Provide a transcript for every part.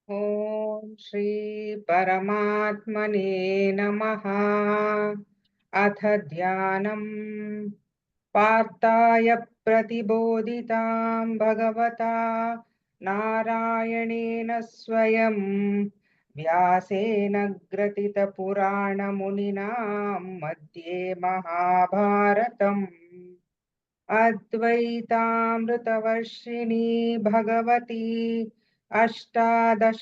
ॐ श्री परमात्मने नमः। अथ ध्यानम् पार्थाय प्रतिबोधितां भगवता नारायणेन स्वयं व्यासेन ग्रथितपुराणमुनिना मध्ये महाभारतम् अद्वैतामृतवर्षिणी भगवती अष्टादशाध्यायिनीम्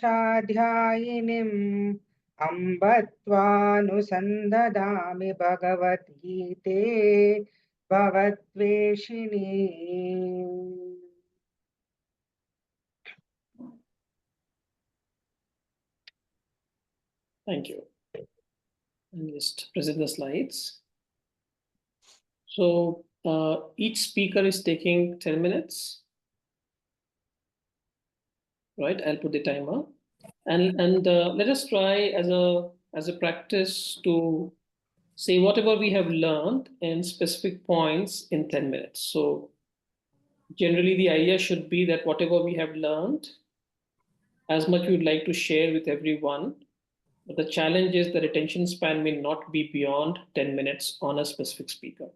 अम्ब त्वानुसन्दधामि भगवद्गीते भवद्वेषिणी। Thank you. And just present the slides. So each speaker is taking 10 minutes. Right, I'll put the timer. And let us try as a practice to say whatever we have learned in specific points in 10 minutes. So generally the idea should be that whatever we have learned, as much we'd like to share with everyone. But the challenge is the attention span may not be beyond 10 minutes on a specific speaker.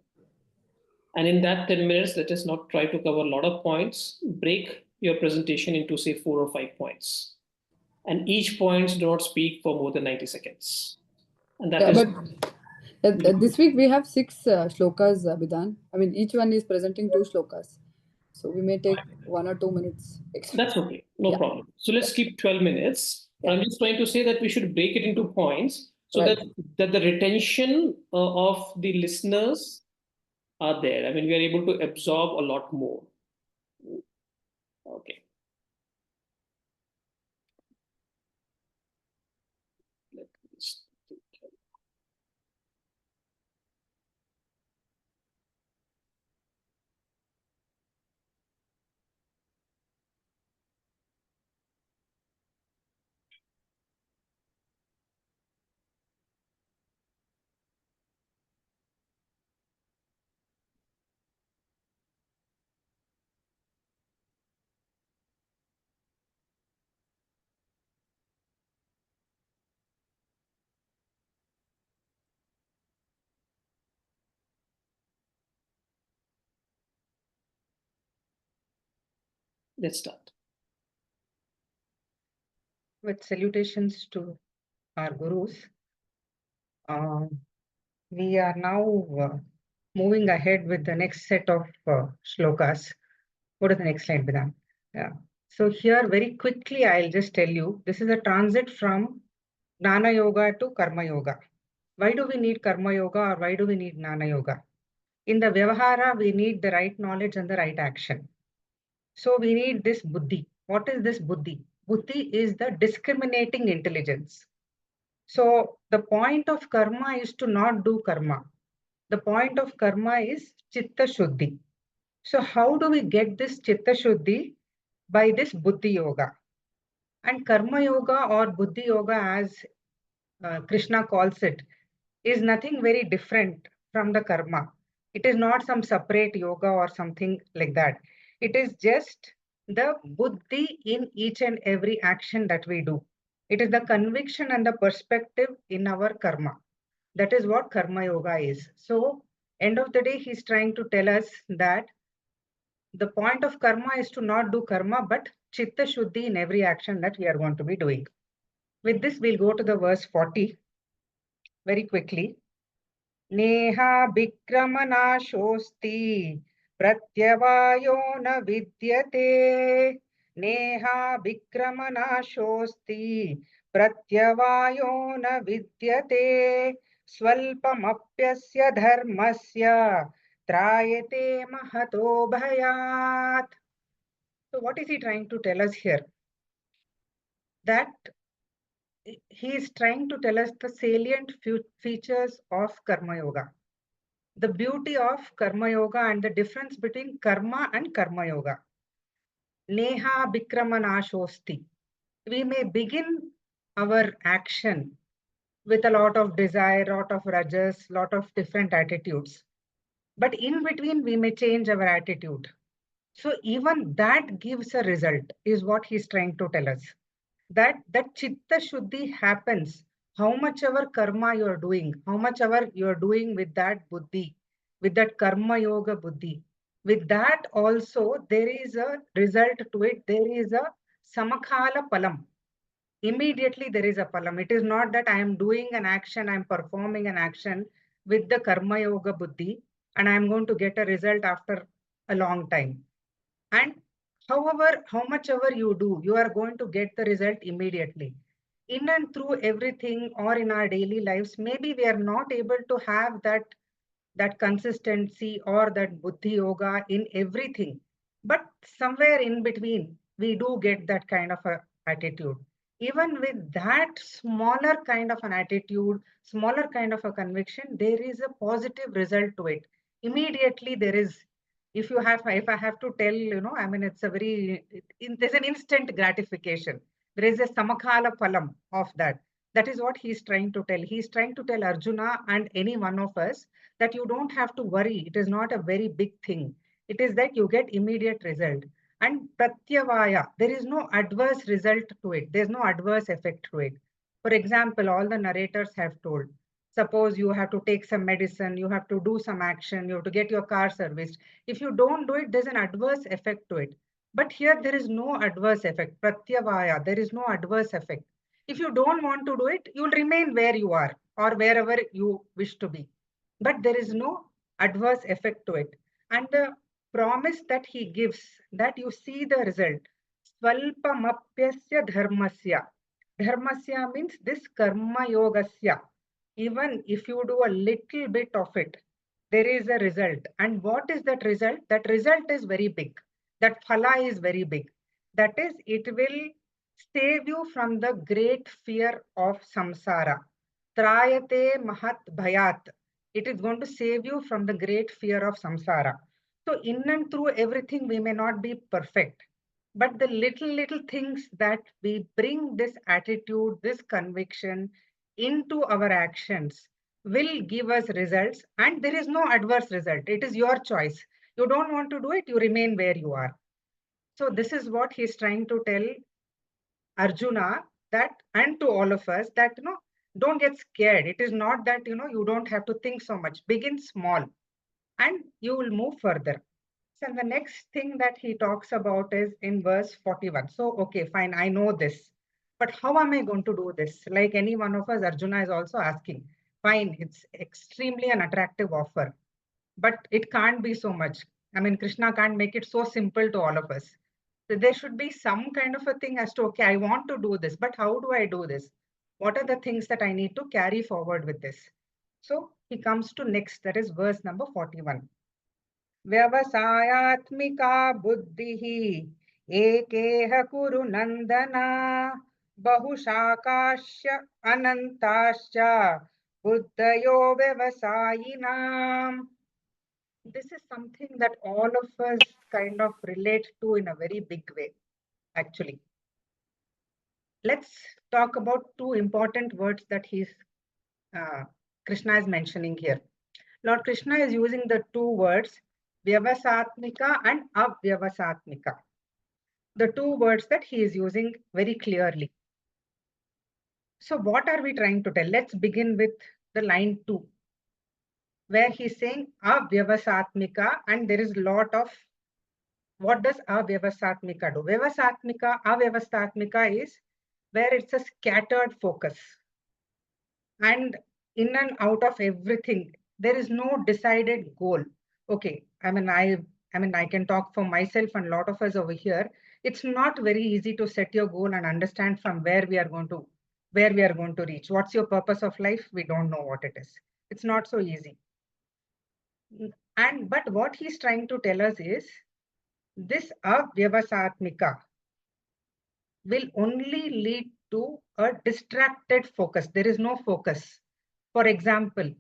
And in that 10 minutes, let us not try to cover a lot of points. Break your presentation into, say, 4 or 5 points. And each points do not speak for more than 90 seconds. And that is... But this week we have 6 shlokas, Bidhan. I mean, each one is presenting 2 shlokas. So we may take 1 or 2 minutes extra. That's okay. No problem. So let's keep 12 minutes. I'm just trying to say that we should break it into points so that the retention of the listeners are there. I mean, we are able to absorb a lot more. Okay. Let's start. With salutations to our gurus, we are now moving ahead with the next set of shlokas. Go to the next slide, Bidan. Yeah. So here, very quickly, I'll just tell you, this is a transit from Jnana Yoga to Karma Yoga. Why do we need Karma Yoga or why do we need Jnana Yoga? In the Vyavahara, we need the right knowledge and the right action. So we need this Buddhi. What is this Buddhi? Buddhi is the discriminating intelligence. So the point of karma is to not do karma. The point of karma is Chitta Shuddhi. So how do we get this Chitta Shuddhi? By this Buddhi Yoga. And Karma Yoga or Buddhi Yoga, as Krishna calls it, is nothing very different from the karma. It is not some separate yoga or something like that. It is just the buddhi in each and every action that we do. It is the conviction and the perspective in our karma. That is what karma yoga is. So, end of the day, he's trying to tell us that the point of karma is to not do karma, but chitta shuddhi in every action that we are going to be doing. With this, we'll go to the verse 40 very quickly. Neha विक्रमनाशोऽस्ति प्रत्यवायो न विद्यते नेहा विक्रमनाशोऽस्ति प्रत्यवायो न विद्यते स्वल्पमप्यस्य धर्मस्य त्रायते महतो भयात्. So what is he trying to tell us here? That he is trying to tell us the salient features of Karma Yoga. The beauty of Karma Yoga and the difference between Karma and Karma Yoga. Neha Vikramanashosti. We may begin our action with a lot of desire, lot of rajas, lot of different attitudes. But in between, we may change our attitude. So even that gives a result, is what he's trying to tell us. that chitta shuddhi happens, how much ever karma you are doing, how much ever you are doing with that buddhi, with that karma yoga buddhi, with that also there is a result to it. There is a samakhala palam. Immediately there is a palam. It is not that I am doing an action, I am performing an action with the karma yoga buddhi, and I am going to get a result after a long time. And however, how much ever you do, you are going to get the result immediately. In and through everything or in our daily lives, maybe we are not able to have that consistency or that buddhi yoga in everything. But somewhere in between, we do get that kind of a attitude. Even with that smaller kind of an attitude, smaller kind of a conviction, there is a positive result to it. Immediately there is, if I have to tell, I mean, it's a very, there's an instant gratification. There is a samakala phalam of that. That is what he's trying to tell. He's trying to tell Arjuna and any one of us that you don't have to worry. It is not a very big thing. It is that you get immediate result. And pratyavaya, there is no adverse result to it. There's no adverse effect to it. For example, all the narrators have told, suppose you have to take some medicine, you have to do some action, you have to get your car serviced. If you don't do it, there's an adverse effect to it. But here there is no adverse effect. Pratyavaya, there is no adverse effect. If you don't want to do it, you'll remain where you are or wherever you wish to be. But there is no adverse effect to it. And the promise that he gives, that you see the result. Svalpamapyasya dharmasya. Dharmasya means this karma yogasya. Even if you do a little bit of it, there is a result. And what is that result? That result is very big. That phala is very big. That is, it will save you from the great fear of samsara. Trayate mahat bhayat. It is going to save you from the great fear of samsara. So in and through everything, we may not be perfect, but the little things that we bring this attitude, this conviction into our actions will give us results, and there is no adverse result. It is your choice. You don't want to do it, you remain where you are. So this is what he's trying to tell Arjuna, that, and to all of us, that don't get scared. It is not that you don't have to think so much. Begin small and you will move further. So the next thing that he talks about is in verse 41. So, okay, fine, I know this, but how am I going to do this? Like any one of us, Arjuna is also asking, fine, it's extremely an attractive offer, but it can't be so much. I mean, Krishna can't make it so simple to all of us. So there should be some kind of a thing as to, okay, I want to do this, but how do I do this? What are the things that I need to carry forward with this? So he comes to next, that is verse number 41. व्यवसायात्मिका बुद्धिः एकेह कुरु नन्दना बहुशाकाश्च अनन्ताश्च बुद्धयो व्यवसायिनाम्. This is something that all of us kind of relate to in a very big way, actually. Let's talk about two important words that Krishna is mentioning here. Lord Krishna is using the two words Vyavasatmika and Avyavasatmika. The two words that he is using very clearly. So what are we trying to tell? Let's begin with the line 2, where he's saying Avyavasatmika, and there is a lot of, what does Avyavasatmika do? Avyavasatmika is where it's a scattered focus. And in and out of everything, there is no decided goal. Okay, I mean, I can talk for myself and a lot of us over here. It's not very easy to set your goal and understand from where we are going to reach. What's your purpose of life? We don't know what it is. It's not so easy. But what he's trying to tell us is this avyavasatmika will only lead to a distracted focus. There is no focus. For example,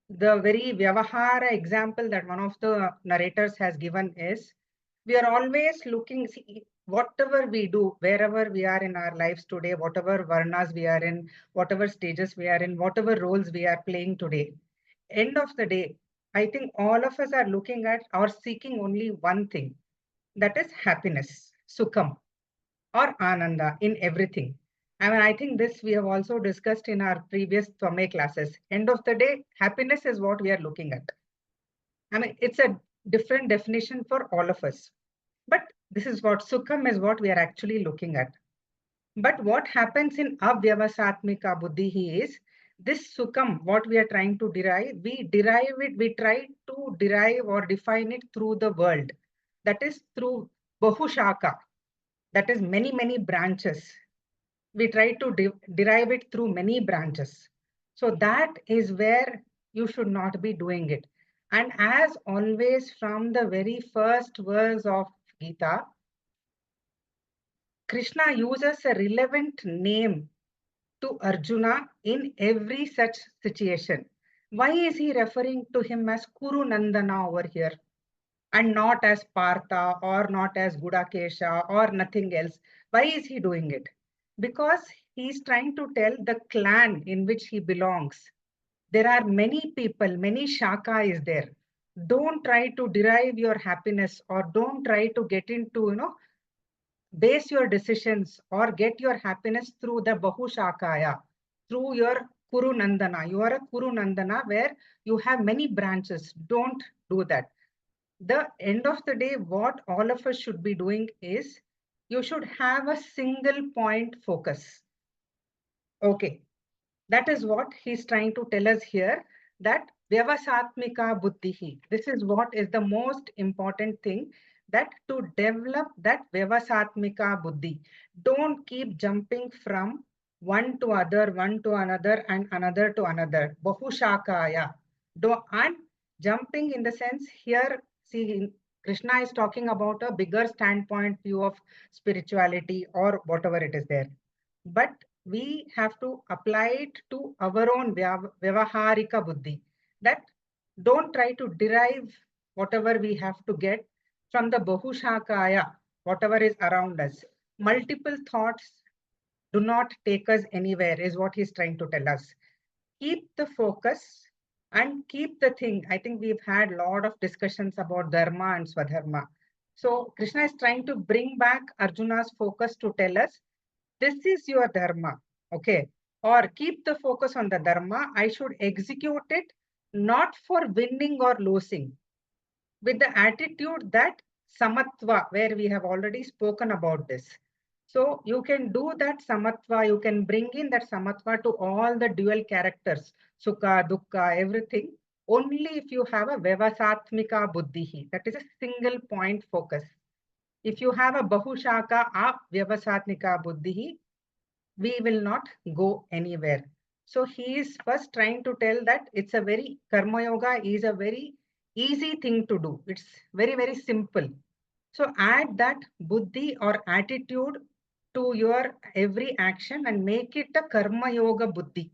the very Vyavahara example that one of the narrators has given is, we are always looking, see, whatever we do, wherever we are in our lives today, whatever varnas we are in, whatever stages we are in, whatever roles we are playing today, end of the day, I think all of us are looking at or seeking only one thing, that is happiness, sukham. or Ananda in everything. I mean, I think this we have also discussed in our previous Swame classes. End of the day, happiness is what we are looking at. I mean, it's a different definition for all of us. But this is what Sukham is what we are actually looking at. But what happens in Avyavasatmika Buddhi is this Sukham, what we are trying to derive, we try to derive or define it through the world. That is through Bahushaka, that is many, many branches. We try to derive it through many branches. So that is where you should not be doing it. And as always, from the very first verse of Gita, Krishna uses a relevant name to Arjuna in every such situation. Why is he referring to him as Kuru Nandana over here and not as Partha or not as Gudakesha or nothing else? Why is he doing it? Because he's trying to tell the clan in which he belongs. There are many people, many Shaka is there. Don't try to derive your happiness or don't try to get into, base your decisions or get your happiness through the Bahushakaya, through your Kuru Nandana. You are a Kuru Nandana where you have many branches. Don't do that. The end of the day, what all of us should be doing is you should have a single point focus. Okay, that is what he's trying to tell us here, that Vyavasatmika Buddhihi. This is what is the most important thing, that to develop that Vyavasatmika Buddhi. Don't keep jumping from one to other, one to another, and another to another. Bahushakaya. And jumping in the sense here, see, Krishna is talking about a bigger standpoint view of spirituality or whatever it is there. But we have to apply it to our own Vyavaharika Buddhi. That don't try to derive whatever we have to get from the Bahushakaya, whatever is around us. Multiple thoughts do not take us anywhere, is what he's trying to tell us. Keep the focus and keep the thing. I think we've had a lot of discussions about Dharma and Swadharma. So Krishna is trying to bring back Arjuna's focus to tell us, this is your dharma, okay? Or keep the focus on the dharma. I should execute it not for winning or losing, with the attitude that samatva, where we have already spoken about this. So you can do that samatva, you can bring in that samatva to all the dual characters, sukha, dukkha, everything, only if you have a vyavasatmika buddhihi, that is a single point focus. If you have a bahushaka, vyavasatmika buddhihi, we will not go anywhere. So he is first trying to tell that it's a very, karma yoga is a very easy thing to do. It's very, very simple. So add that buddhi or attitude to your every action and make it a karma yoga buddhi.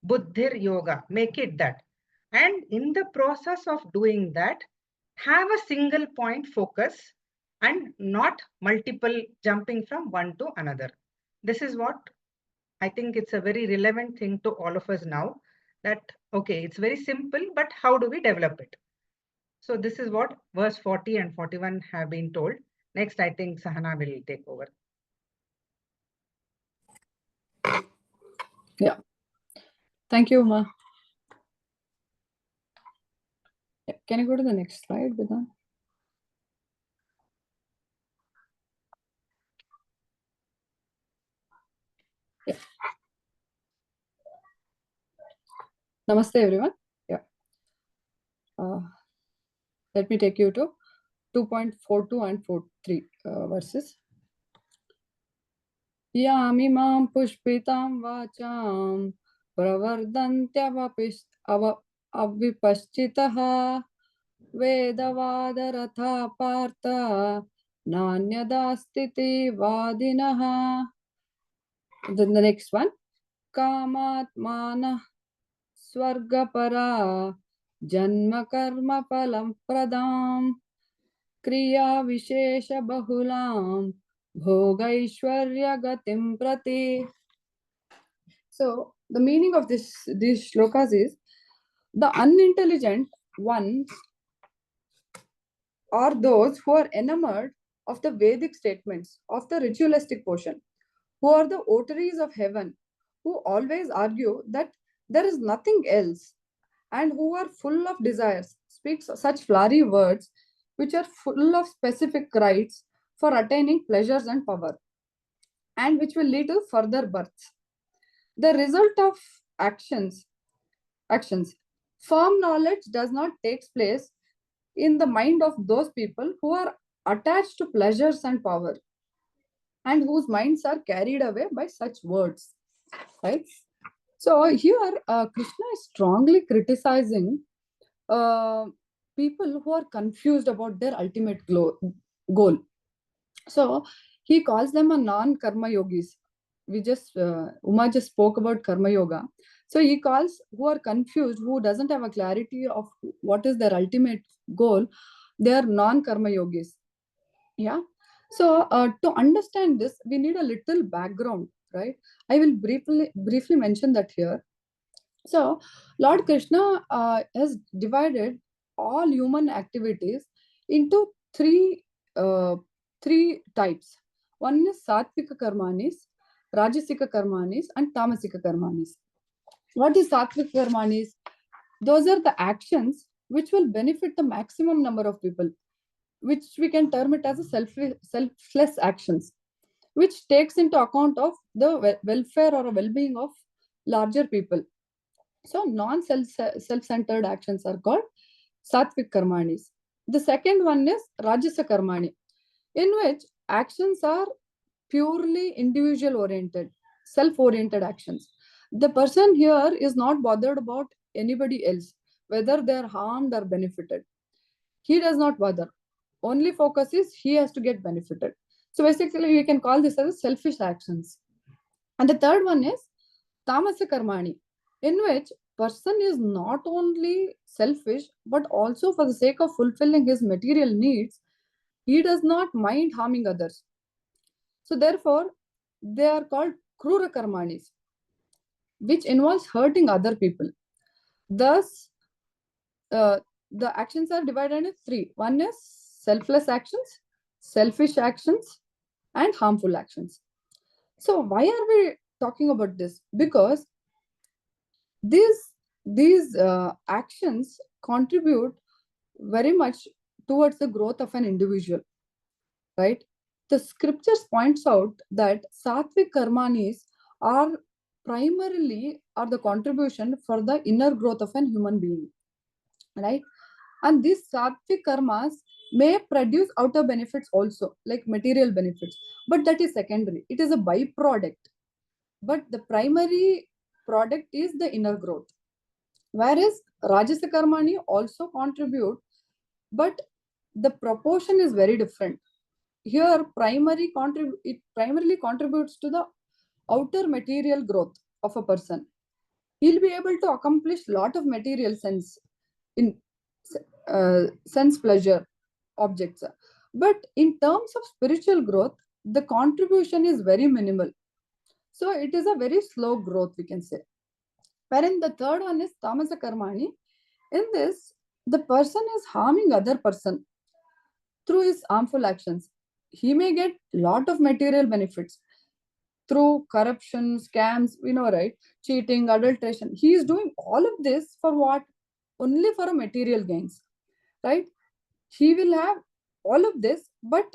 Buddhir yoga, make it that. And in the process of doing that, have a single point focus and not multiple jumping from one to another. This is what I think it's a very relevant thing to all of us now, that, okay, it's very simple, but how do we develop it? So this is what verse 40 and 41 have been told. Next, I think Sahana will take over. Yeah. Thank you, Ma. Yeah. Can you go to the next slide, Vedant? Yeah. Namaste, everyone. Yeah. Let me take you to 2.42 and 43 verses. Yamimam pushpitam vacham pravardantyavavipaschitaha vedavadarata partha nanyadastiti vadinaha. Then the next one. Kamatmana swargapara janma karma palam pradam kriya vishesha bahulam bhogaishwarya gatim prati. So the meaning of these shlokas is, the unintelligent ones are those who are enamored of the Vedic statements of the ritualistic portion, who are the votaries of heaven, who always argue that there is nothing else, and who are full of desires, speaks such flowery words which are full of specific rites for attaining pleasures and power, and which will lead to further births. The result of actions. Firm knowledge does not take place in the mind of those people who are attached to pleasures and power, and whose minds are carried away by such words. Right? So here, Krishna is strongly criticizing people who are confused about their ultimate goal. So he calls them a non-karma yogis. Uma just spoke about karma yoga. So he calls who are confused, who doesn't have a clarity of what is their ultimate goal, they are non-karma yogis. Yeah. So to understand this, we need a little background, right? I will briefly mention that here. So Lord Krishna has divided all human activities into three types. One is Sattvika Karmanis, Rajasika Karmanis, and Tamasika Karmanis. What is Sattvika Karmanis? Those are the actions which will benefit the maximum number of people, which we can term it as a selfless actions, which takes into account of the welfare or well-being of larger people. So self-centered actions are called Satvik Karmanis. The second one is Rajasa Karmani, in which actions are purely individual oriented, self-oriented actions. The person here is not bothered about anybody else, whether they are harmed or benefited. He does not bother. Only focus is he has to get benefited. So basically, we can call this as selfish actions. And the third one is Tamasa Karmani, in which person is not only selfish, but also for the sake of fulfilling his material needs, he does not mind harming others. So therefore, they are called Krura Karmanis, which involves hurting other people. Thus, the actions are divided into three. One is selfless actions, selfish actions, and harmful actions. So why are we talking about this? Because these actions contribute very much towards the growth of an individual, right? The scriptures points out that Sattvic Karmanis are primarily the contribution for the inner growth of an human being, right? And these Sattvic karmas may produce outer benefits also, like material benefits, but that is secondary. It is a byproduct. But the primary product is the inner growth. Whereas Rajasa Karmani also contribute, but the proportion is very different. Here, it primarily contributes to the outer material growth of a person. He'll be able to accomplish lot of material sense pleasure objects. But in terms of spiritual growth, the contribution is very minimal. So it is a very slow growth, we can say. Wherein the third one is Tamasa Karmani. In this, the person is harming other person through his harmful actions. He may get lot of material benefits through corruption, scams, right? Cheating, adulteration. He is doing all of this for what? Only for a material gains, right? He will have all of this, but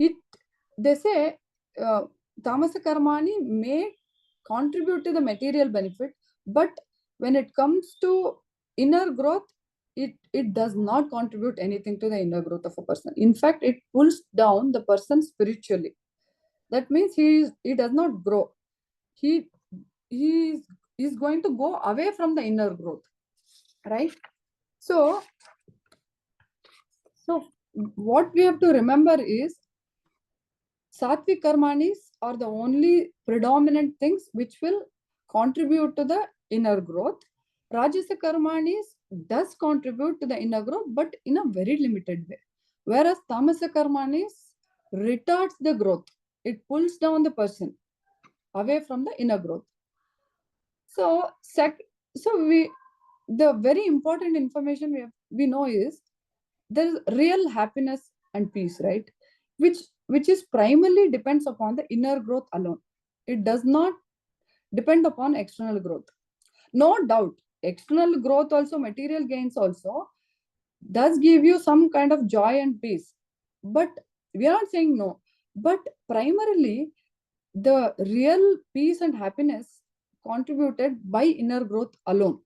they say Tamasa Karmani may contribute to the material benefit, but when it comes to inner growth, it does not contribute anything to the inner growth of a person. In fact, it pulls down the person spiritually. That means he does not grow. He is going to go away from the inner growth, right? So what we have to remember is Sattvic Karmanis are the only predominant things which will contribute to the inner growth. Rajasa Karmanis does contribute to the inner growth, but in a very limited way. Whereas Tamasa Karmanis retards the growth. It pulls down the person away from the inner growth. So the very important information we know is there is real happiness and peace, right? which is primarily depends upon the inner growth alone. It does not depend upon external growth. No doubt, external growth also, material gains also does give you some kind of joy and peace. But we are not saying no. But primarily, the real peace and happiness contributed by inner growth alone.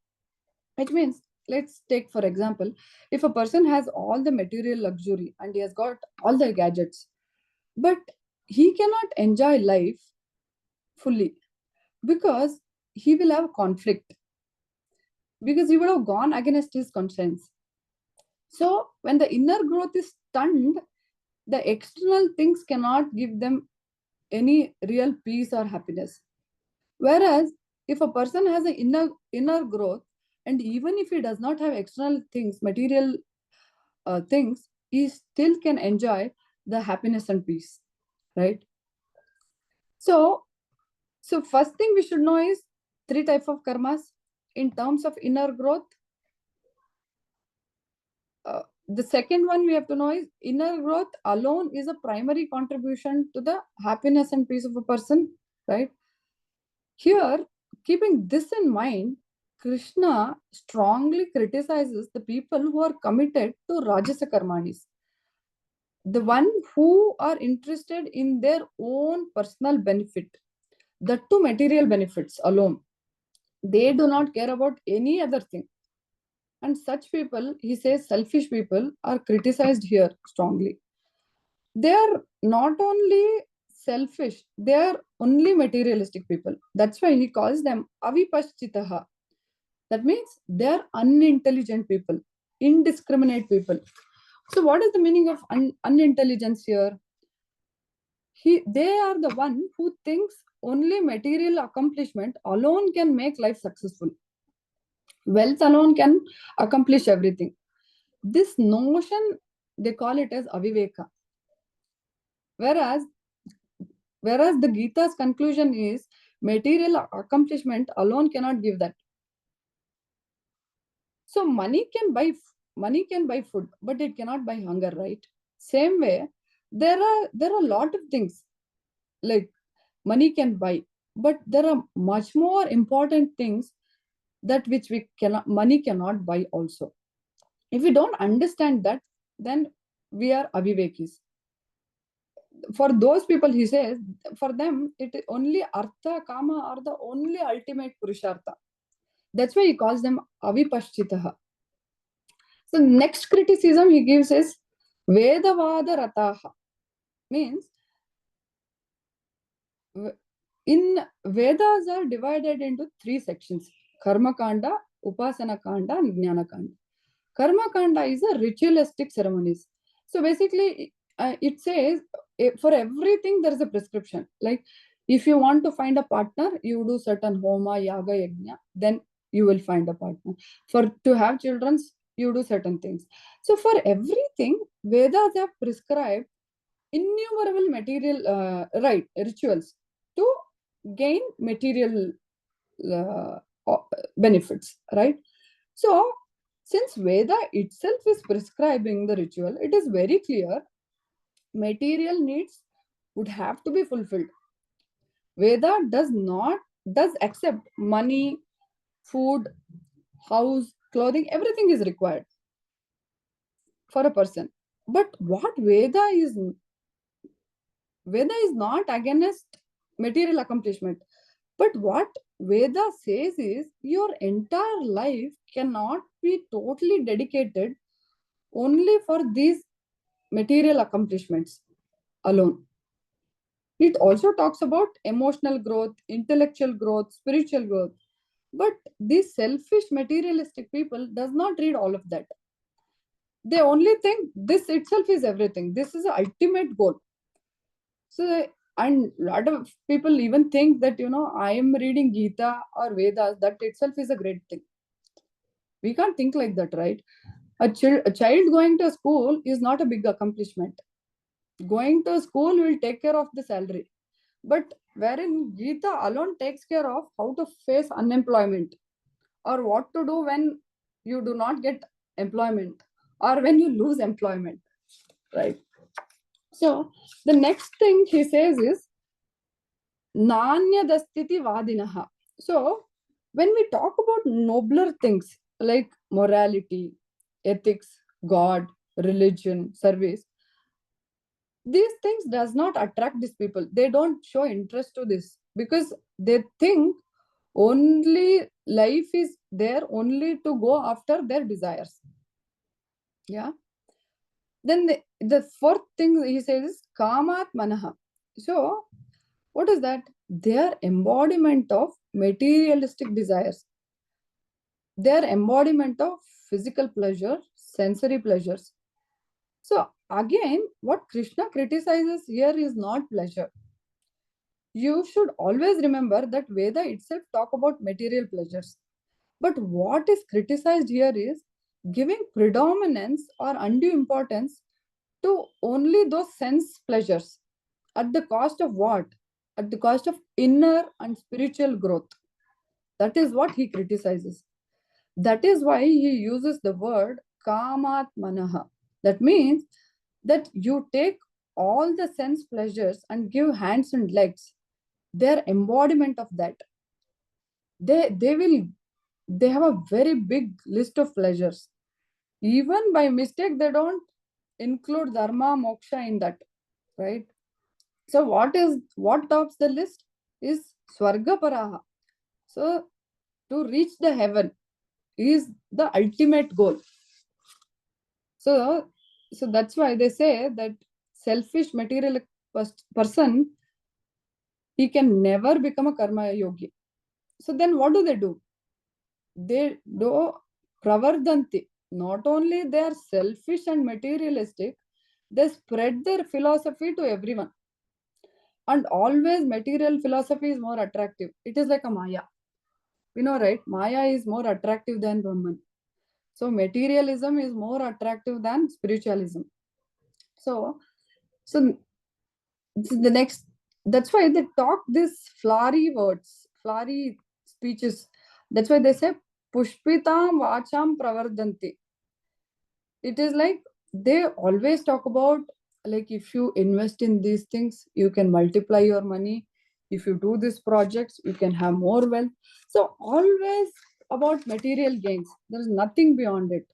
Which means, let's take for example, if a person has all the material luxury and he has got all the gadgets, but he cannot enjoy life fully because he will have conflict, because he would have gone against his conscience. So when the inner growth is stunned, the external things cannot give them any real peace or happiness. Whereas if a person has an inner growth, and even if he does not have external things, material things, he still can enjoy the happiness and peace, right? So first thing we should know is 3 types of karmas in terms of inner growth. The second one we have to know is inner growth alone is a primary contribution to the happiness and peace of a person, right? Here, keeping this in mind, Krishna strongly criticizes the people who are committed to Rajasa Karmanis, the one who are interested in their own personal benefit, the two material benefits alone. They do not care about any other thing. And such people, he says, selfish people are criticized here strongly. They are not only selfish, they are only materialistic people. That's why he calls them avipaschitaha. That means they are unintelligent people, indiscriminate people. So what is the meaning of unintelligence here? They are the one who thinks only material accomplishment alone can make life successful. Wealth alone can accomplish everything. This notion, they call it as aviveka. Whereas the Gita's conclusion is material accomplishment alone cannot give that. So money can buy food, but it cannot buy hunger, right? Same way, there are a lot of things like money can buy, but there are much more important things that which money cannot buy also. If we don't understand that, then we are avivekis. For those people, he says, for them, it is only artha, kama are the only ultimate purushartha. That's why he calls them avipaschitaha. So next criticism he gives is Vedavada Rataha. Means in Vedas are divided into 3 sections: Karma Kanda, Upasana Kanda, and Jnana Kanda. Karma Kanda is a ritualistic ceremonies. So basically, it says for everything there is a prescription. Like if you want to find a partner, you do certain homa, yaga, yajna, then you will find a partner. To have children, you do certain things. So for everything, Vedas have prescribed innumerable material rituals to gain material benefits, right? So since Veda itself is prescribing the ritual, it is very clear material needs would have to be fulfilled. Veda does accept money, food, house, clothing, everything is required for a person. But what Veda is not against material accomplishment. But what Veda says is your entire life cannot be totally dedicated only for these material accomplishments alone. It also talks about emotional growth, intellectual growth, spiritual growth. But these selfish materialistic people does not read all of that. They only think this itself is everything. This is the ultimate goal. So, and a lot of people even think that, I am reading Gita or Vedas, that itself is a great thing. We can't think like that, right? A child going to school is not a big accomplishment. Going to school will take care of the salary. But wherein Gita alone takes care of how to face unemployment, or what to do when you do not get employment, or when you lose employment, right? So the next thing he says is Nanyadastiti Vadinaha. So when we talk about nobler things like morality, ethics, God, religion, service, these things does not attract these people. They don't show interest to this because they think only life is there only to go after their desires. Yeah. Then the fourth thing he says is Kamat Manaha. So what is that? Their embodiment of materialistic desires. Their embodiment of physical pleasure, sensory pleasures. So again, what Krishna criticizes here is not pleasure. You should always remember that Veda itself talk about material pleasures. But what is criticized here is giving predominance or undue importance to only those sense pleasures. At the cost of what? At the cost of inner and spiritual growth. That is what he criticizes. That is why he uses the word kamat manaha. That means that you take all the sense pleasures and give hands and legs. Their embodiment of that. They have a very big list of pleasures. Even by mistake, they don't include dharma, moksha in that, right? So what tops the list is Swarga Paraha. So to reach the heaven is the ultimate goal. So that's why they say that selfish material person, he can never become a karma yogi. So then what do? They do pravardanti. Not only they are selfish and materialistic, they spread their philosophy to everyone. And always material philosophy is more attractive. It is like a Maya. We know, right? Maya is more attractive than Brahman. So materialism is more attractive than spiritualism. So the next, that's why they talk these flowery words, flowery speeches. That's why they say Pushpitam Vacham Pravardanti. It is like they always talk about, like, if you invest in these things, you can multiply your money. If you do these projects, you can have more wealth. So always about material gains. There is nothing beyond it.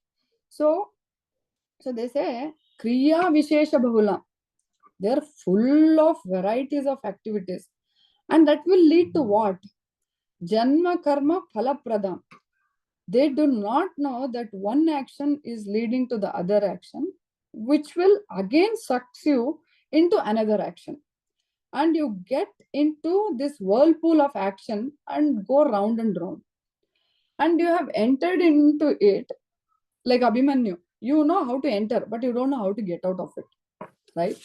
So they say Kriya Vishesha Bahula. They're full of varieties of activities. And that will lead to what? Janma Karma Phalapradam. They do not know that one action is leading to the other action, which will again sucks you into another action. And you get into this whirlpool of action and go round and round. And you have entered into it like Abhimanyu. You know how to enter, but you don't know how to get out of it. Right?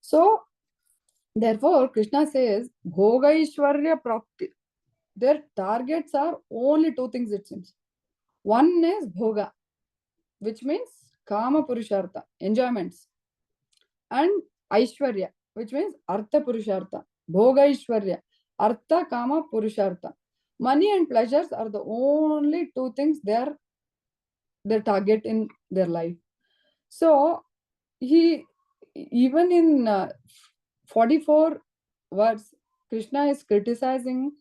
So, therefore, Krishna says, Bhoga Ishwarya Prapti. Their targets are only two things, it seems. One is Bhoga, which means Kama Purushartha, enjoyments. And Aishwarya, which means Artha Purushartha. Bhoga Aishwarya, Artha Kama Purushartha. Money and pleasures are the only two things their target in their life. So he, even in 44 words, Krishna is criticizing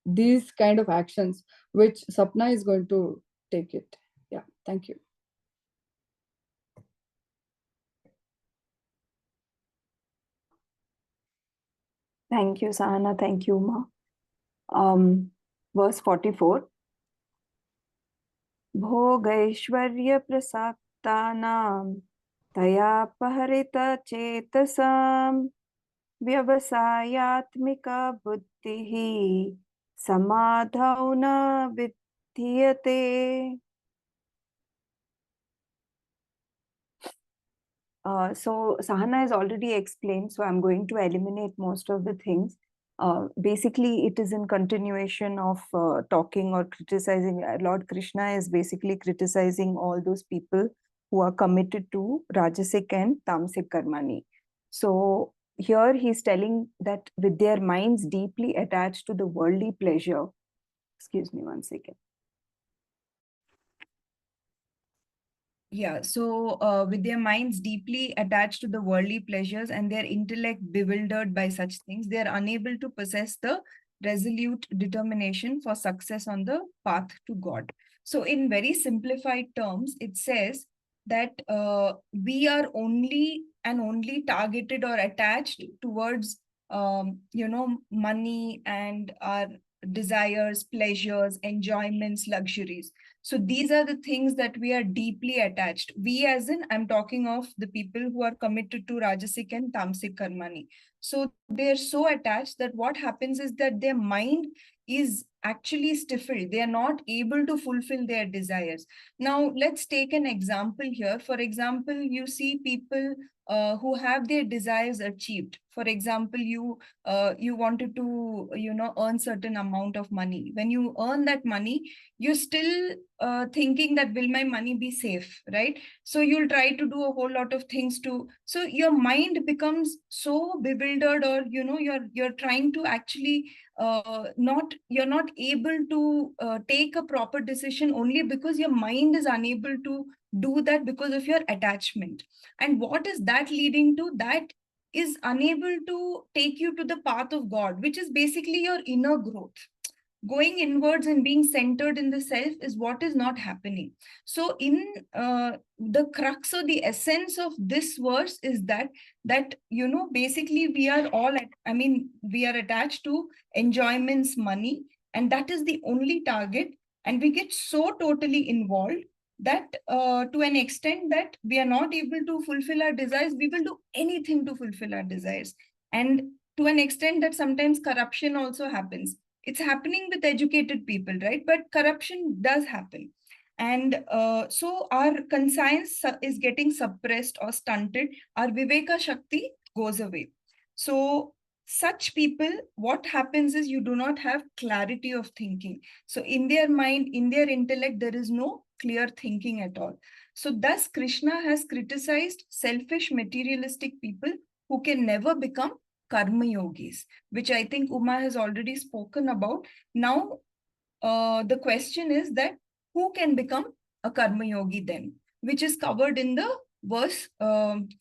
these kind of actions, which Sapna is going to take it. Yeah, thank you. Thank you, Sahana. Thank you, Ma. Verse 44. Bhogaishwarya prasaktanam tayapahārita chetasam vyavasayatmika buddhihi samadhau na vidhyate. So Sahana has already explained, so I'm going to eliminate most of the things. Basically, it is in continuation of talking or criticizing. Lord Krishna is basically criticizing all those people who are committed to Rajasic and Tamasic Karmani. So here he's telling that with their minds deeply attached to the worldly pleasure, excuse me one second. Yeah, so with their minds deeply attached to the worldly pleasures and their intellect bewildered by such things, they are unable to possess the resolute determination for success on the path to God. So, in very simplified terms, it says that we are only and only targeted or attached towards, money and our desires, pleasures, enjoyments, luxuries. So these are the things that we are deeply attached. We, as in, I'm talking of the people who are committed to Rajasic and Tamasic Karmani. So they're so attached that what happens is that their mind is actually stifled. They are not able to fulfill their desires. Now, let's take an example here. For example, you see people who have their desires achieved. For example, you wanted to earn certain amount of money. When you earn that money, you're still thinking that will my money be safe, right? So you'll try to do a whole lot of things to, so your mind becomes so bewildered, or you're trying to actually you're not able to take a proper decision only because your mind is unable to do that because of your attachment. And what is that leading to? That is unable to take you to the path of God, which is basically your inner growth. Going inwards and being centered in the self is what is not happening. So in the crux or the essence of this verse is that basically we are all we are attached to enjoyments, money, and that is the only target. And we get so totally involved that to an extent that we are not able to fulfill our desires. We will do anything to fulfill our desires, and to an extent that sometimes corruption also happens. It's happening with educated people, right? But corruption does happen. And so our conscience is getting suppressed or stunted. Our Viveka Shakti goes away. So such people, what happens is you do not have clarity of thinking. So in their mind, in their intellect, there is no clear thinking at all. So thus Krishna has criticized selfish materialistic people who can never become karma yogis, which I think Uma has already spoken about. Now, the question is that who can become a karma yogi then, which is covered in the verse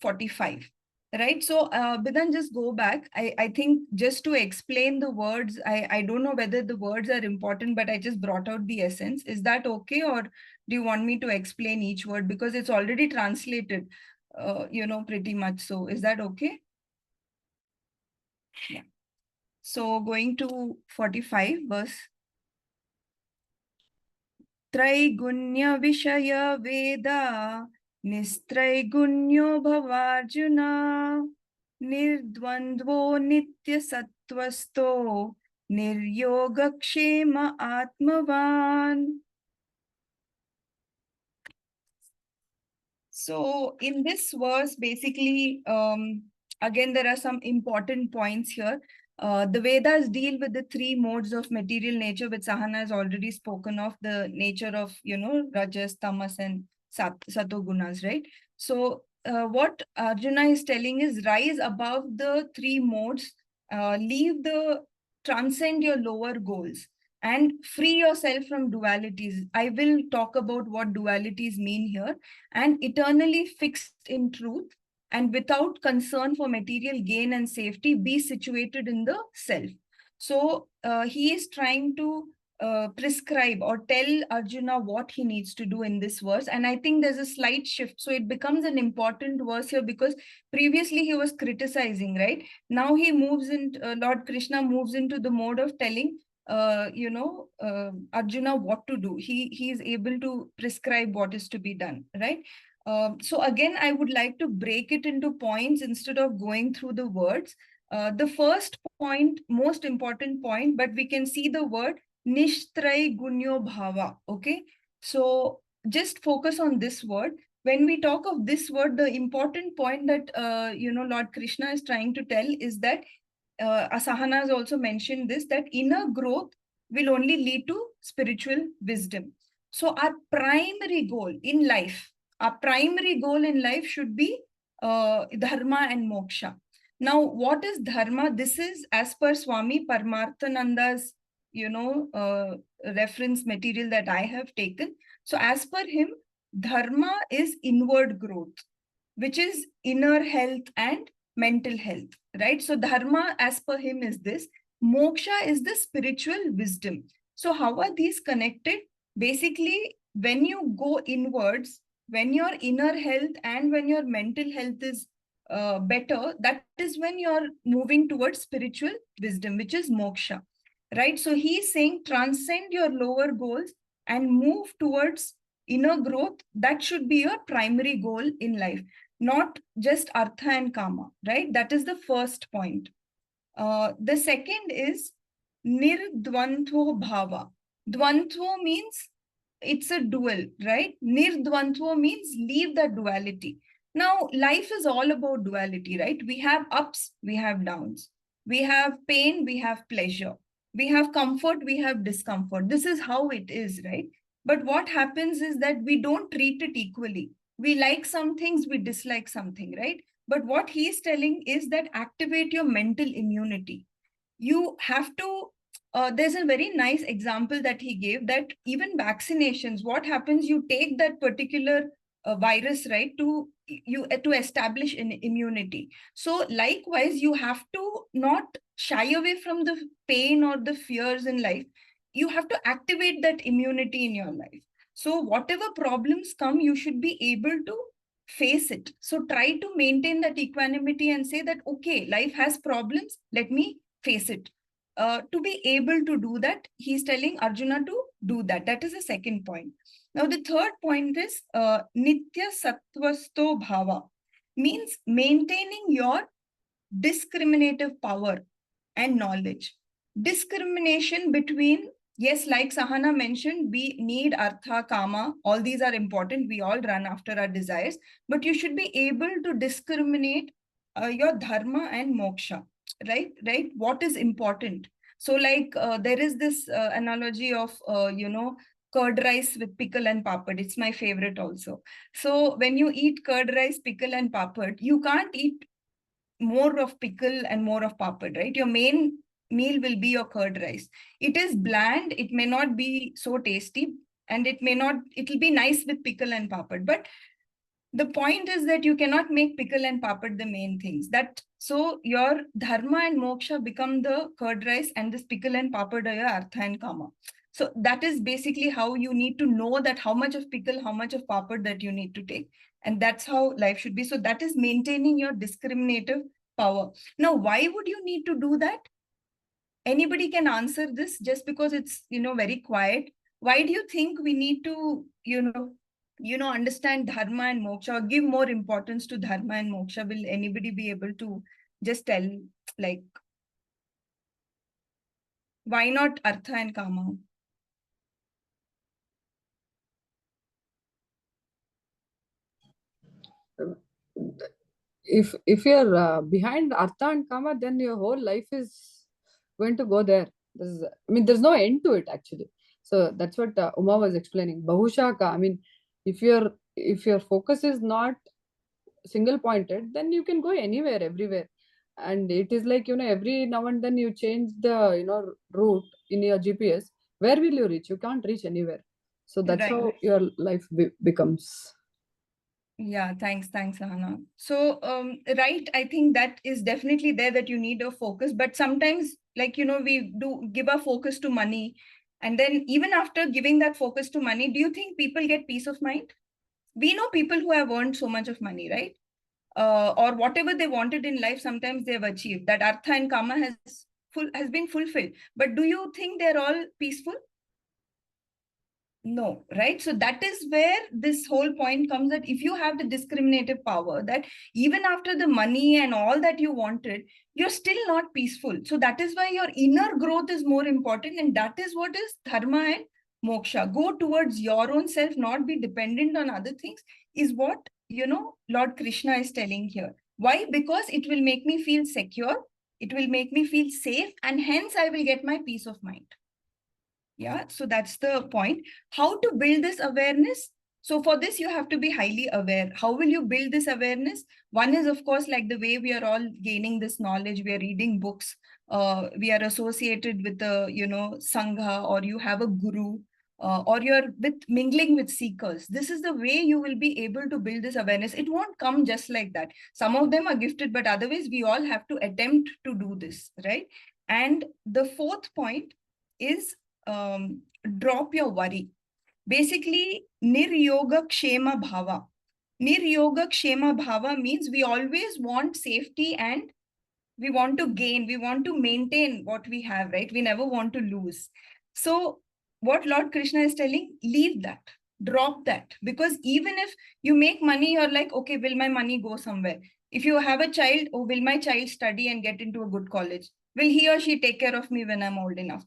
45. Right. So, Bidan, just go back. I think just to explain the words, I don't know whether the words are important, but I just brought out the essence. Is that okay? Or do you want me to explain each word? Because it's already translated, pretty much. So is that okay? Yeah. So going to 45 verse. Traigunya Vishaya Veda Nistraigunyo Bhavarjuna Nirdvandvo Nitya Sattvasto Niryogakshema Atmavan. So in this verse, basically, again, there are some important points here. The Vedas deal with the three modes of material nature, which Sahana has already spoken of, the nature of, Rajas, Tamas, and Satogunas, right? So what Arjuna is telling is rise above the three modes, transcend your lower goals and free yourself from dualities. I will talk about what dualities mean here. And eternally fixed in truth and without concern for material gain and safety, be situated in the self. So he is trying to prescribe or tell Arjuna what he needs to do in this verse. And I think there's a slight shift. So it becomes an important verse here because previously he was criticizing, right? Now he moves in, Lord Krishna moves into the mode of telling Arjuna what to do. He is able to prescribe what is to be done, right? So again, I would like to break it into points instead of going through the words. The first point, most important point, but we can see the word Nishtray Gunyo Bhava. Okay, so just focus on this word. When we talk of this word, the important point that Lord Krishna is trying to tell is that Asahana has also mentioned this, that inner growth will only lead to spiritual wisdom. So our primary goal in life should be dharma and moksha. Now, what is dharma? This is as per Swami Paramatmananda's, reference material that I have taken. So as per him, dharma is inward growth, which is inner health and mental health, right? So dharma, as per him, is this. Moksha is the spiritual wisdom. So how are these connected? Basically, when you go inwards, when your inner health and when your mental health is better, that is when you're moving towards spiritual wisdom, which is moksha, right? So he's saying transcend your lower goals and move towards inner growth. That should be your primary goal in life, not just artha and kama, right? That is the first point. The second is nirdvandvo bhava. Dvandvo means it's a dual, right? Nirdvandvo means leave the duality. Now, life is all about duality, right? We have ups, we have downs. We have pain, we have pleasure. We have comfort, we have discomfort. This is how it is, right? But what happens is that we don't treat it equally. We like some things, we dislike something, right? But what he's telling is that activate your mental immunity. You have to, there's a very nice example that he gave, that even vaccinations, what happens, you take that particular virus, right, to to establish an immunity. So likewise, you have to not shy away from the pain or the fears in life. You have to activate that immunity in your life. So whatever problems come, you should be able to face it. So try to maintain that equanimity and say that, okay, life has problems, let me face it. To be able to do that, he's telling Arjuna to do that. That is the second point. Now, the third point is Nitya Sattvasto Bhava, means maintaining your discriminative power and knowledge. Discrimination between, yes, like Sahana mentioned, we need artha, kama, all these are important. We all run after our desires, but you should be able to discriminate your dharma and moksha, right? Right? What is important? So like there is this analogy of, curd rice with pickle and papad. It's my favorite also. So when you eat curd rice, pickle and papad, you can't eat more of pickle and more of papad, right? Your main meal will be your curd rice. It is bland, it may not be so tasty, and it will be nice with pickle and papad. But the point is that you cannot make pickle and papad the main things. So your dharma and moksha become the curd rice, and this pickle and papad are your artha and kama. So that is basically how you need to know that how much of pickle, how much of papad that you need to take. And that's how life should be. So that is maintaining your discriminative power. Now, why would you need to do that? Anybody can answer this, just because it's, very quiet. Why do you think we need to, understand dharma and moksha, or give more importance to dharma and moksha? Will anybody be able to just tell, like, why not artha and kama? If you're behind artha and kama, then your whole life is going to go there. There's no end to it actually. So that's what Uma was explaining. Bahushaka. If your focus is not single pointed, then you can go anywhere, everywhere. And it is like, every now and then you change the, route in your GPS. Where will you reach? You can't reach anywhere. So that's Right. how your life becomes. Yeah, thanks, Ahana. So, right, I think that is definitely there, that you need a focus. But sometimes, like, we do give our focus to money. And then even after giving that focus to money, do you think people get peace of mind? We know people who have earned so much of money, right? Or whatever they wanted in life, sometimes they've achieved. That artha and kama has been fulfilled. But do you think they're all peaceful? No, right? So that is where this whole point comes, that if you have the discriminative power, that even after the money and all that you wanted, you're still not peaceful. So that is why your inner growth is more important. And that is what is dharma and moksha. Go towards your own self, not be dependent on other things, is what, Lord Krishna is telling here. Why? Because it will make me feel secure. It will make me feel safe. And hence I will get my peace of mind. Yeah, so that's the point. How to build this awareness? So for this, you have to be highly aware. How will you build this awareness? One is, of course, like the way we are all gaining this knowledge. We are reading books. We are associated with the, Sangha, or you have a guru. or you're mingling with seekers, this is the way you will be able to build this awareness. It won't come just like that. Some of them are gifted, but otherwise we all have to attempt to do this, right? And the fourth point is drop your worry. Basically, niryoga kshema bhava. Niryoga kshema bhava means we always want safety and we want to gain, we want to maintain what we have, right? We never want to lose. So what Lord Krishna is telling, leave that, drop that. Because even if you make money, you're like, okay, will my money go somewhere? If you have a child, oh, will my child study and get into a good college? Will he or she take care of me when I'm old enough?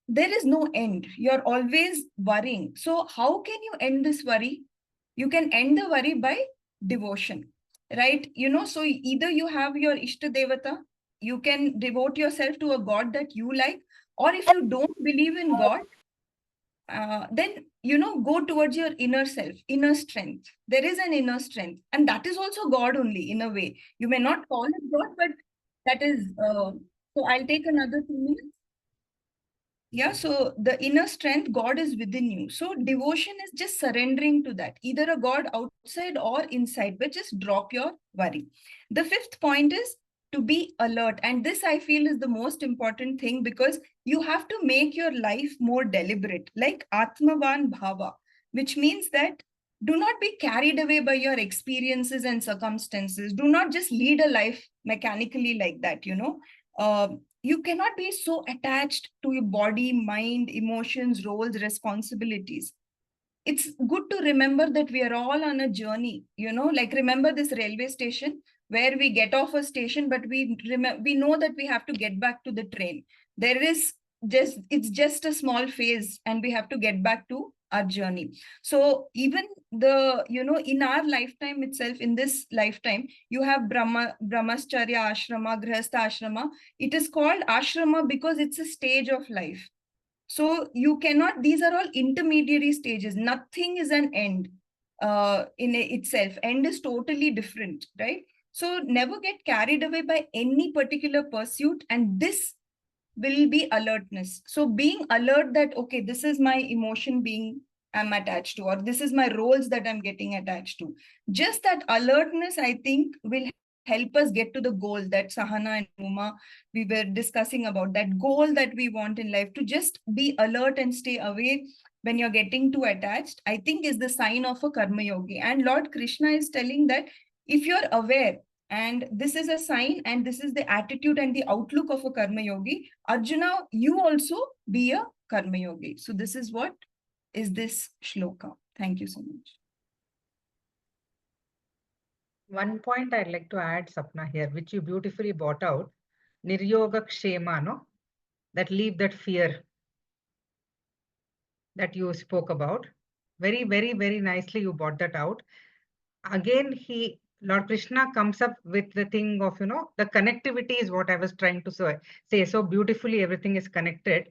There is no end. You're always worrying. So how can you end this worry? You can end the worry by devotion, right? So either you have your Ishta Devata, you can devote yourself to a God that you like, or if you don't believe in God, then, go towards your inner self, inner strength. There is an inner strength, and that is also God only in a way. You may not call it God, but that is, so I'll take another 2 minutes. Yeah, so the inner strength, God is within you. So devotion is just surrendering to that, either a God outside or inside, but just drop your worry. The fifth point is to be alert. And this I feel is the most important thing, because you have to make your life more deliberate, like Atmavan Bhava, which means that do not be carried away by your experiences and circumstances. Do not just lead a life mechanically like that, you cannot be so attached to your body, mind, emotions, roles, responsibilities. It's good to remember that we are all on a journey, like remember this railway station where we get off a station, but we know that we have to get back to the train. It's just a small phase and we have to get back to our journey. So even in our lifetime itself, in this lifetime, you have brahmacharya ashrama, grihastha ashrama. It is called ashrama because it's a stage of life. So these are all intermediary stages. Nothing is an end in itself. End is totally different, right? So never get carried away by any particular pursuit. And this will be alertness. So being alert that, okay, this is my emotion I'm attached to, or this is my roles that I'm getting attached to. Just that alertness, I think, will help us get to the goal that Sahana and Uma, we were discussing about, that goal that we want in life. To just be alert and stay away when you're getting too attached, I think is the sign of a karma yogi. And Lord Krishna is telling that if you're aware, and this is a sign, and this is the attitude and the outlook of a karma yogi, Arjuna, you also be a karma yogi. So this is what is this shloka. Thank you so much. One point I'd like to add, Sapna, here, which you beautifully brought out, niryoga kshema, no? That leave that fear that you spoke about. Very, very, very nicely you brought that out. Again, Lord Krishna comes up with the thing of, the connectivity is what I was trying to say. So beautifully, everything is connected.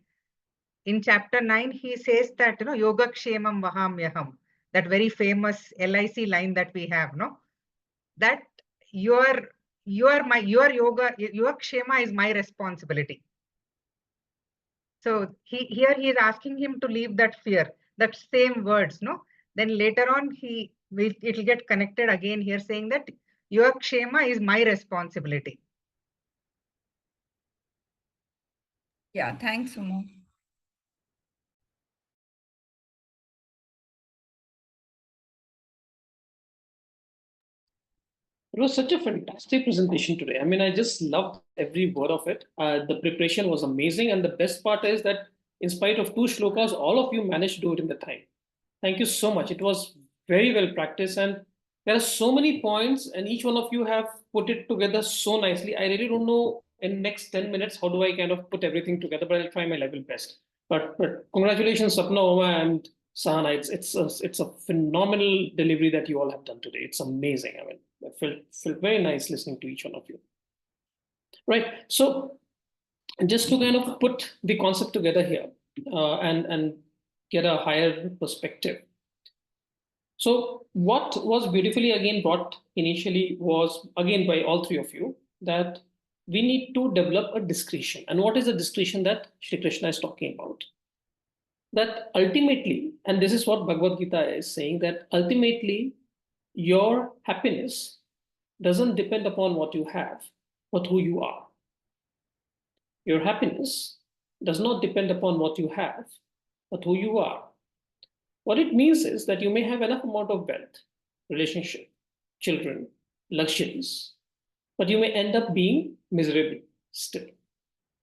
In chapter 9, he says that, yoga kshemam vahamyaham, that very famous LIC line that we have, no? That your yoga, your kshema is my responsibility. So here he is asking him to leave that fear, that same words, no? Then later on, it will get connected again here, saying that your kshema is my responsibility. Yeah, thanks, Uma. It was such a fantastic presentation today. I mean, I just loved every word of it. The preparation was amazing. And the best part is that in spite of 2 shlokas, all of you managed to do it in the time. Thank you so much. It was very well practiced. And there are so many points, and each one of you have put it together so nicely. I really don't know in next 10 minutes, how do I kind of put everything together, but I'll try my level best. But congratulations, Sapna, Oma, and Sahana. It's a phenomenal delivery that you all have done today. It's amazing. I mean, I felt very nice listening to each one of you. Right. So just to kind of put the concept together here and get a higher perspective. So what was beautifully again brought initially was again by all 3 of you, that we need to develop a discretion. And what is the discretion that Shri Krishna is talking about? that ultimately, and this is what Bhagwat Gita is saying, that ultimately your happiness doesn't depend upon what you have, but who you are. Your happiness does not depend upon what you have, but who you are. What it means is that you may have enough amount of wealth, relationship, children, luxuries, but you may end up being miserable still,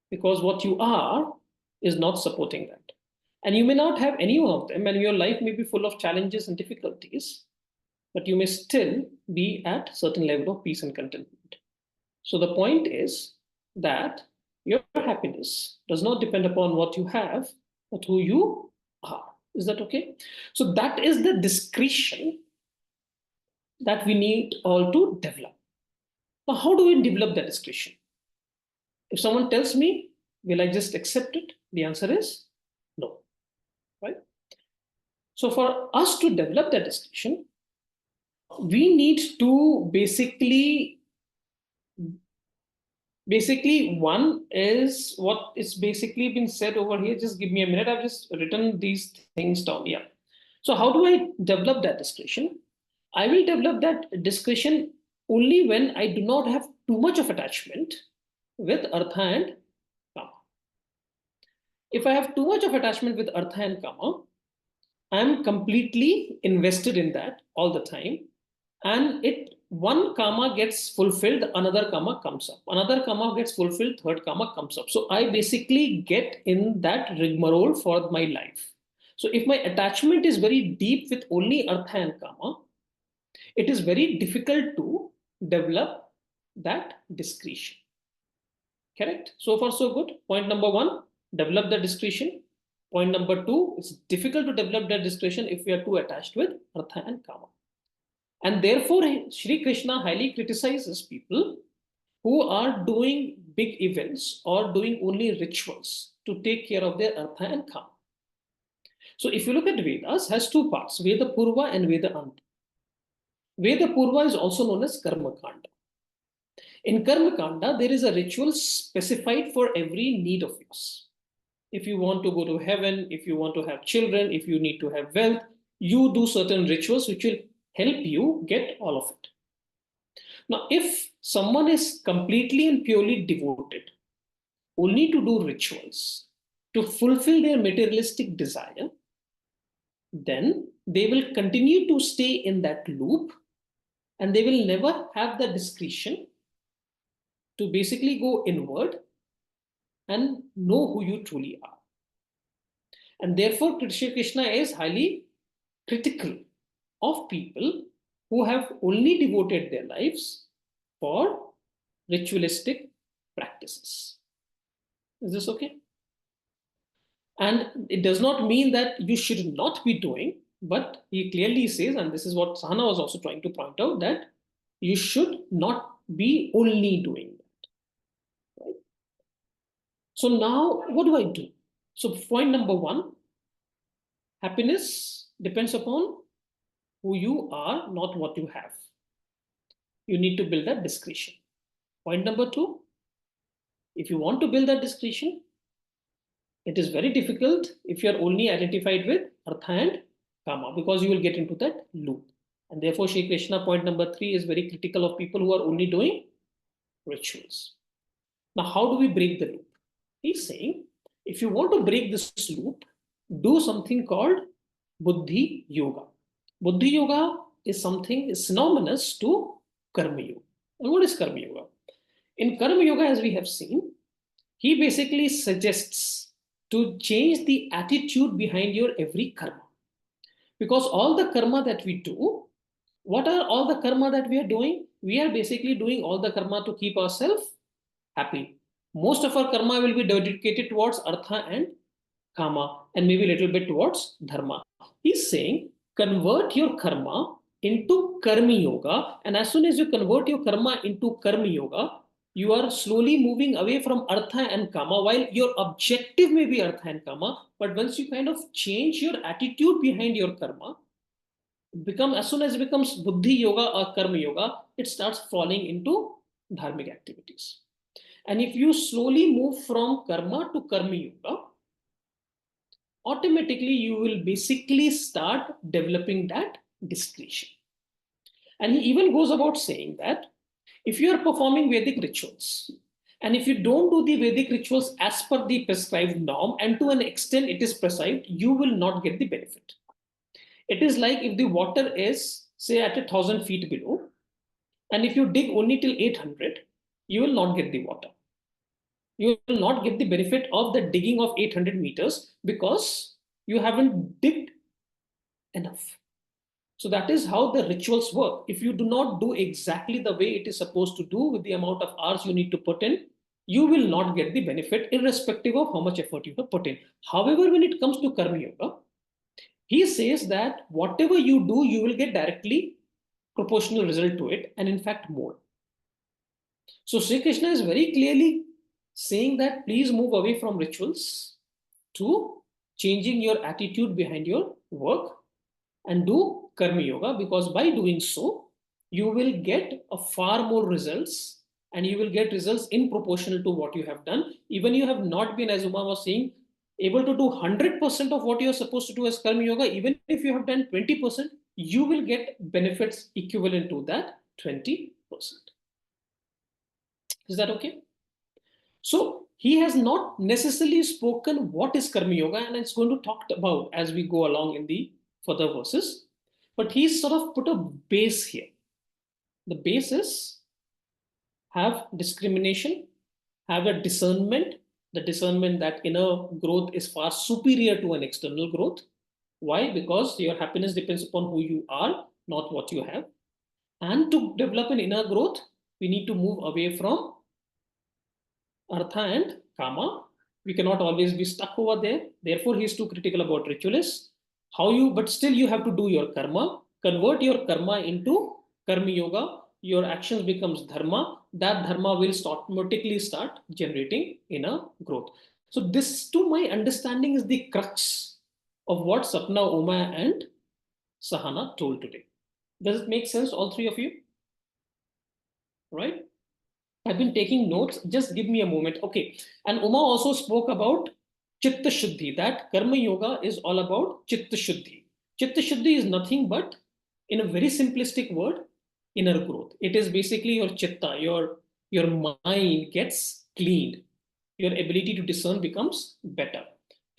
because what you are is not supporting that. And you may not have any one of them, and your life may be full of challenges and difficulties, but you may still be at certain level of peace and contentment. So the point is that your happiness does not depend upon what you have, but who you are. Is that okay? So that is the discretion that we need all to develop. Now, how do we develop that discretion? If someone tells me, will I just accept it? The answer is no, right? So for us to develop that discretion, we need to basically one is what is basically been said over here. Just give me a minute. I've just written these things down. Yeah. So how do I develop that discretion? I will develop that discretion only when I do not have too much of attachment with artha and kama. If I have too much of attachment with artha and kama, I'm completely invested in that all the time, and one karma gets fulfilled, another karma comes up, another karma gets fulfilled, third karma comes up. So I basically get in that rigmarole for my life. So if my attachment is very deep with only artha and kama, it is very difficult to develop that discretion. Correct? So far so good. Point number one, develop the discretion. Point number two, it's difficult to develop that discretion if we are too attached with artha and kama. And therefore, Sri Krishna highly criticizes people who are doing big events or doing only rituals to take care of their artha and kama. So if you look at Vedas, has two parts, Veda Purva and Veda Anta. Veda Purva is also known as Karma Kanda. In Karma Kanda, there is a ritual specified for every need of yours. If you want to go to heaven, if you want to have children, if you need to have wealth, you do certain rituals which will help you get all of it. Now, if someone is completely and purely devoted only to do rituals to fulfill their materialistic desire, then they will continue to stay in that loop and they will never have the discretion to basically go inward and know who you truly are. And therefore, Krishna is highly critical of people who have only devoted their lives for ritualistic practices. Is this okay? And it does not mean that you should not be doing, but he clearly says, and this is what Sahana was also trying to point out, that you should not be only doing that. Right? So now, what do I do? So point number one, happiness depends upon who you are, not what you have. You need to build that discretion. Point number two, if you want to build that discretion, it is very difficult if you are only identified with artha and kama, because you will get into that loop. And therefore, Shri Krishna, point number three, is very critical of people who are only doing rituals. Now, how do we break the loop? He's saying, if you want to break this loop, do something called Buddhi Yoga. Buddhi Yoga is something synonymous to Karma Yoga. And what is Karma Yoga? In Karma Yoga, as we have seen, he basically suggests to change the attitude behind your every karma. Because all the karma that we do, what are all the karma that we are doing? We are basically doing all the karma to keep ourselves happy. Most of our karma will be dedicated towards artha and kama, and maybe a little bit towards dharma. He's saying, convert your karma into karma yoga, and as soon as you convert your karma into karma yoga, you are slowly moving away from artha and kama, while your objective may be artha and kama, but once you kind of change your attitude behind your karma, as soon as it becomes buddhi yoga or karma yoga, it starts falling into dharmic activities. And if you slowly move from karma to karma yoga, automatically you will basically start developing that discretion. And he even goes about saying that if you are performing Vedic rituals, and if you don't do the Vedic rituals as per the prescribed norm, and to an extent it is prescribed, you will not get the benefit. It is like if the water is, say, at 1,000 feet below, and if you dig only till 800, you will not get the water. You will not get the benefit of the digging of 800 meters because you haven't digged enough. So that is how the rituals work. If you do not do exactly the way it is supposed to do with the amount of hours you need to put in, you will not get the benefit irrespective of how much effort you have put in. However, when it comes to Karma Yoga, he says that whatever you do, you will get directly proportional result to it, and in fact more. So Sri Krishna is very clearly saying that please move away from rituals to changing your attitude behind your work and do Karma Yoga, because by doing so, you will get a far more results, and you will get results in proportional to what you have done. Even you have not been, as Uma was saying, able to do 100% of what you are supposed to do as Karma Yoga. Even if you have done 20%, you will get benefits equivalent to that 20%. Is that okay? So he has not necessarily spoken what is Karma Yoga, and it's going to talk about as we go along in the further verses. But he's sort of put a base here. The base is have discrimination, have a discernment, the discernment that inner growth is far superior to an external growth. Why? Because your happiness depends upon who you are, not what you have. And to develop an inner growth, we need to move away from Artha and Kama. We cannot always be stuck over there. Therefore, he is too critical about ritualists. But still you have to do your karma, convert your karma into Karma Yoga. Your actions becomes dharma. That dharma will automatically start generating inner growth. So this, to my understanding, is the crux of what Sapna, Uma, and Sahana told today. Does it make sense, all three of you? Right? I've been taking notes. Just give me a moment. Okay. And Uma also spoke about Chitta Shuddhi, that Karma Yoga is all about Chitta Shuddhi. Chitta Shuddhi is nothing but, in a very simplistic word, inner growth. It is basically your Chitta, your mind gets cleaned. Your ability to discern becomes better.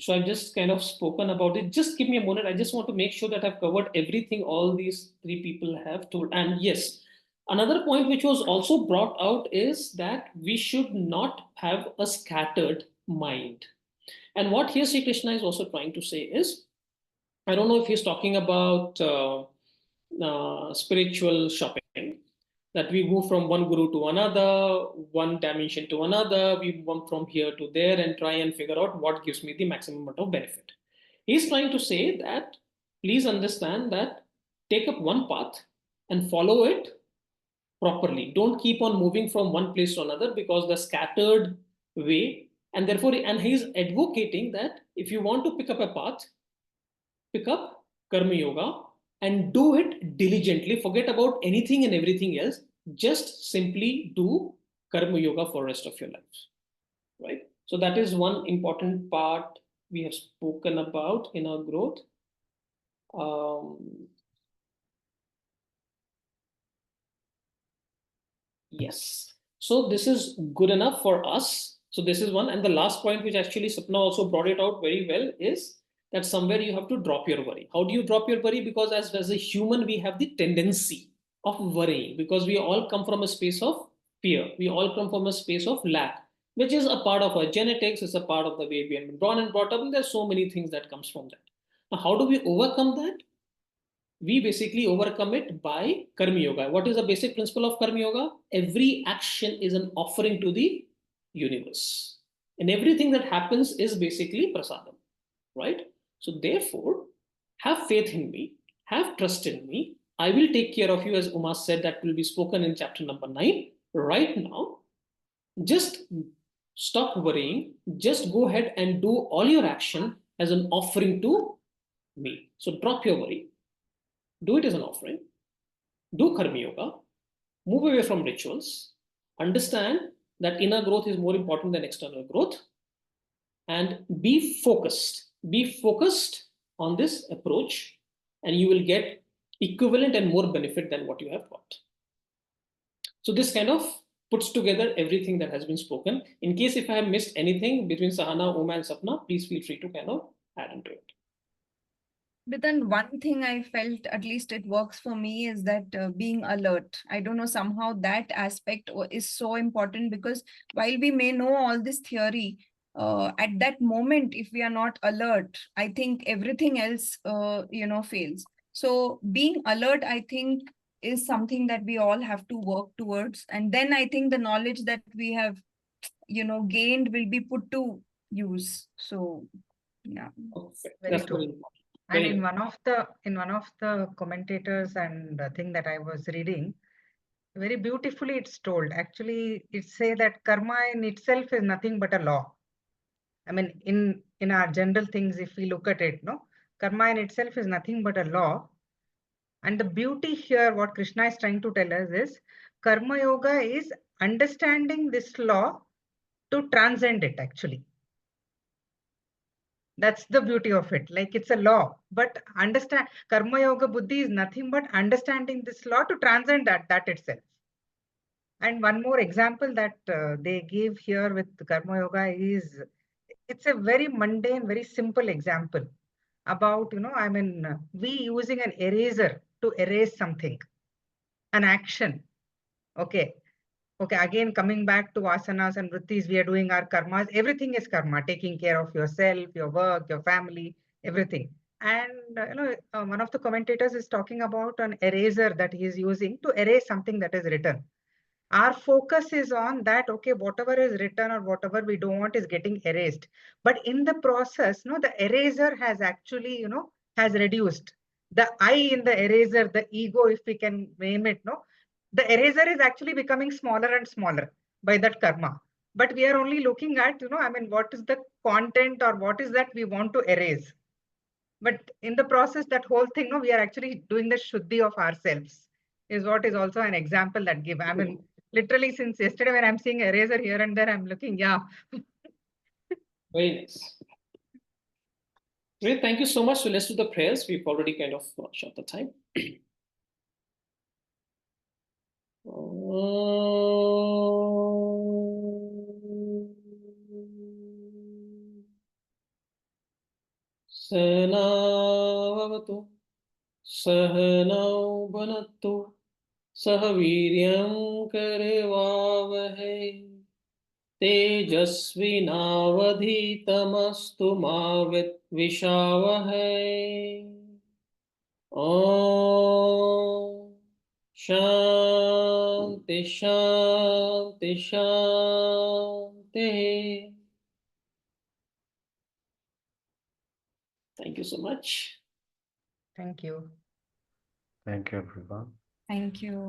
So I've just kind of spoken about it. Just give me a moment. I just want to make sure that I've covered everything all these three people have told. And yes, another point which was also brought out is that we should not have a scattered mind. And what here Sri Krishna is also trying to say is, I don't know if he's talking about spiritual shopping, that we move from one guru to another, one dimension to another, we move from here to there and try and figure out what gives me the maximum amount of benefit. He's trying to say that please understand that take up one path and follow it properly. Don't keep on moving from one place to another, because the scattered way, and therefore, and he's advocating that if you want to pick up a path, pick up Karma Yoga and do it diligently. Forget about anything and everything else. Just simply do Karma Yoga for the rest of your lives, right? So that is one important part we have spoken about in our growth. Yes. So this is good enough for us. So this is one. And the last point, which actually Sapna also brought it out very well, is that somewhere you have to drop your worry. How do you drop your worry? Because as a human, we have the tendency of worrying, because we all come from a space of fear. We all come from a space of lack, which is a part of our genetics. It's a part of the way we have been born and brought up. And there's so many things that comes from that. Now, how do we overcome that? We basically overcome it by Karma Yoga. What is the basic principle of Karma Yoga? Every action is an offering to the universe. And everything that happens is basically prasadam, right? So therefore, have faith in me, have trust in me. I will take care of you, as Uma said, that will be spoken in chapter number 9. Right now, just stop worrying. Just go ahead and do all your action as an offering to me. So drop your worry. Do it as an offering, do Karma Yoga, move away from rituals, understand that inner growth is more important than external growth, and be focused. be focused on this approach, and you will get equivalent and more benefit than what you have got. So this kind of puts together everything that has been spoken. In case if I have missed anything between Sahana, Uma, and Sapna, please feel free to kind of add into it. But then one thing I felt, at least it works for me, is that being alert. I don't know, somehow that aspect is so important, because while we may know all this theory, at that moment, if we are not alert, I think everything else, fails. So being alert, I think, is something that we all have to work towards. And then I think the knowledge that we have, gained will be put to use. So, yeah. Okay. Very That's true. very important. And Very in one of the commentators and thing that I was reading, very beautifully it's told. Actually, it say that karma in itself is nothing but a law. I mean, in our general things, if we look at it, no, karma in itself is nothing but a law. And the beauty here, what Krishna is trying to tell us is, karma yoga is understanding this law to transcend it, actually. That's the beauty of it. Like, it's a law, but understand karma yoga buddhi is nothing but understanding this law to transcend that itself. And one more example that they give here with karma yoga is, it's a very mundane, very simple example about, we using an eraser to erase something, an action. Okay. Okay, again, coming back to asanas and vrittis, we are doing our karmas. Everything is karma, taking care of yourself, your work, your family, everything. And, one of the commentators is talking about an eraser that he is using to erase something that is written. Our focus is on that, okay, whatever is written or whatever we don't want is getting erased. But in the process, no, the eraser has actually, has reduced. The I in the eraser, the ego, if we can name it, no, the eraser is actually becoming smaller and smaller by that karma. But we are only looking at, what is the content or what is that we want to erase. But in the process, that whole thing, no, we are actually doing the shuddhi of ourselves, is what is also an example that give. I mean, literally since yesterday when I'm seeing eraser here and there, I'm looking, yeah. Very nice. Great, thank you so much. So let's do the prayers. We've already kind of shot the time. Sahnavavatu Sahnau Bhanattu Sah Viryam Karevavahai Tejasvinavadhitamastu ma Vishavahai. Om Shanti Shanti Shanti. Thank you so much. Thank you. Thank you, everyone. Thank you.